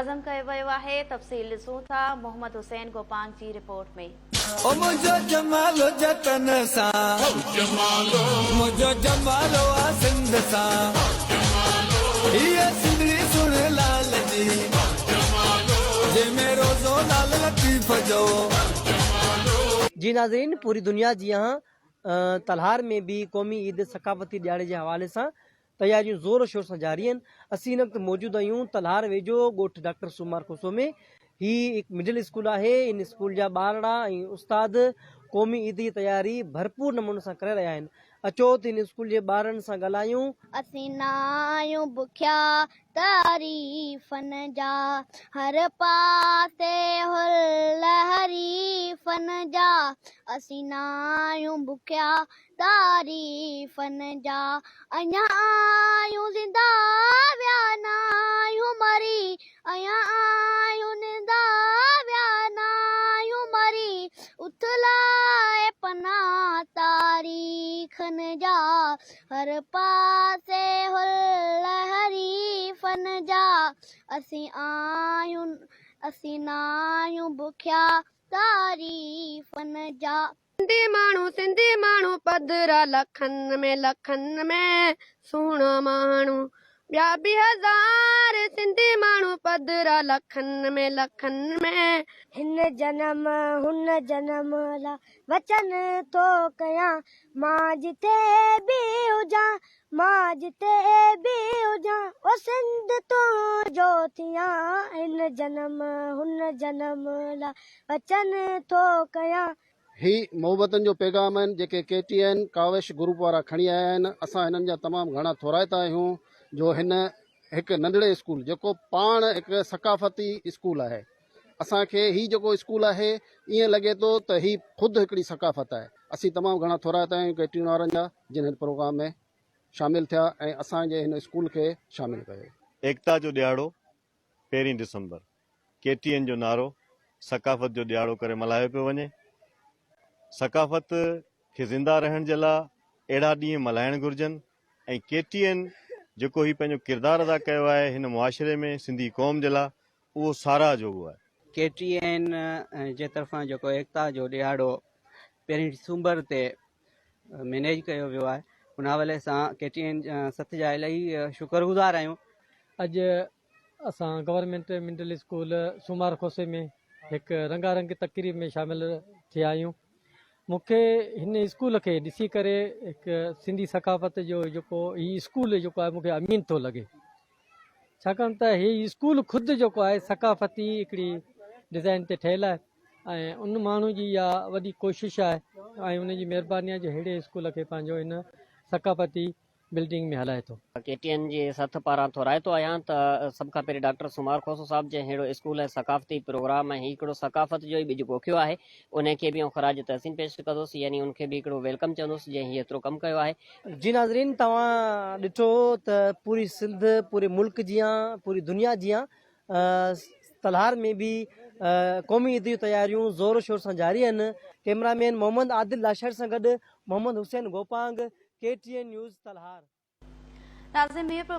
अज़म कयो वियो आहे। तफ़सील ॾिसूं था मोहम्मद हुसैन गोपांग जी रिपोर्ट में। ओ मुझो जमालो जतन सा मुझो जमालो आ सिंध सा ये सिंधड़ी सुन लाल जी जे मेरो जो लाल लतीफ जो। जी नाज़रीन, पूरी दुनिया जी यहाँ तलहार में भी कौमी ईद सकाफ़ती ॾियारे जे हवाले सां तैयारियूं ज़ोर शोर सां जारी आहिनि। असीं हिन वक़्तु मौजूदु आहियूं तलहार वेझो ॻोठ डॉक्टर सुमार खोसो में। ही हिकु मिडिल स्कूल आहे। इन स्कूल जा ॿारड़ा ऐं उस्ताद क़ौमी ईद जी तैयारी भरपूर नमूने सां करे रहिया आहिनि। अचो त इन स्कूल जे ॿारनि सां ॻाल्हायूं। असीं न आहियूं बुखिया तारीफ़न जा हर पासे हुल हरीफ़न जा। असीं न आहियूं बुखिया तारीफ़न जा अञा आहियूं ज़िंदा विया न आहियूं मरी अञा आहियूं ज़िंदा विया न आहियूं मरी उथलाए पना तारीख़न जा हर पासे हुल हरीफ़न जा। असीं न आहियूं बुखिया तारीफ़न जा। सिंधी माण्हू पधरा लखन में सुहिणा माण्हू ॿिया बि हज़ार सिंधी माण्हू पधरा लखन में हिन जनम हुन जनम ला वचन थो कयां मां जिते बि हुजां ओ सिंध तो जो थियां हिन जनम हुन जनम ला वचन थो कयां। ही मोहब्बतनि जो पैगाम आहिनि जेके KTN काविश ग्रुप वारा खणी आया आहिनि। असां हिननि जा तमामु घणा थोराइता आहियूं जो हिन हिकु नंढड़े स्कूल जेको पाण हिकु सकाफ़ती स्कूल आहे। असांखे ही जेको स्कूल आहे ईअं लॻे थो त ही ख़ुदि हिकिड़ी सकाफ़त आहे। असीं तमामु घणा थोराइता आहियूं KTN वारनि जा जिन हिन प्रोग्राम में शामिल थिया ऐं असांजे हिन स्कूल खे शामिल कयो। एकता जो ॾियारो 1 दिसंबर KTN जो नारो सकाफ़त जो ॾियारो करे मल्हायो पियो वञे। सकाफ़त खे ज़िंदा रहण जे लाइ अहिड़ा ॾींहं मल्हाइण घुरिजनि ऐं KTN जेको ही पंहिंजो किरदारु अदा कयो आहे हिन मुआशिरे में सिंधी क़ौम जे लाइ उहो साराह जोॻो आहे। KTN जे तरफ़ां जेको एकता जो ॾियारो 1 दिसंबर ते मैनेज कयो वियो आहे उन हवाले सां KTN सथ जा इलाही शुक्रगुज़ार आहियूं। अॼु असां गवर्नमेंट मिडल स्कूल सुमार खोसे में हिकु रंगारंग तक़रीब में शामिल थिया आहियूं। मूंखे हिन स्कूल खे ॾिसी करे हिकु सिंधी सकाफ़त जो जेको हीउ स्कूल जेको आहे मूंखे अमीन थो लॻे छाकाणि त हीउ स्कूल ख़ुदि जेको आहे सकाफ़ती हिकिड़ी डिज़ाइन ते ठहियलु आहे ऐं उन माण्हू जी इहा वॾी कोशिशि आहे ऐं उनजी महिरबानी आहे जो अहिड़े स्कूल खे पंहिंजो हिन सकाफ़ती बिल्डिंग में हलाए थो। KTN जे सथ पारां थोराइतो आहियां त सभ खां पहिरीं डॉक्टर सुमार खोसो साहब जे अहिड़ो स्कूल ऐं सकाफ़ती प्रोग्राम ऐं हिकिड़ो सकाफ़त जो ई ॿिज पोखियो आहे उनखे बि ख़राज तहसीन पेश कंदुसि यानी उनखे बि हिकिड़ो वेलकम चवंदुसि जंहिं हीअ एतिरो कमु कयो आहे। जी नाज़रीन, तव्हां ॾिठो त पूरी सिंध पूरे मुल्क जियां पूरी दुनिया जियां तलहार में भी क़ौमी ईद जूं तैयारियूं ज़ोर शोर सां जारी आहिनि। कैमरामैन मोहम्मद आदिल लाशर सां गॾु मोहम्मद हुसैन गोपांग KTN न्यूज़ तलहार। नाज़रीन, मीरपुर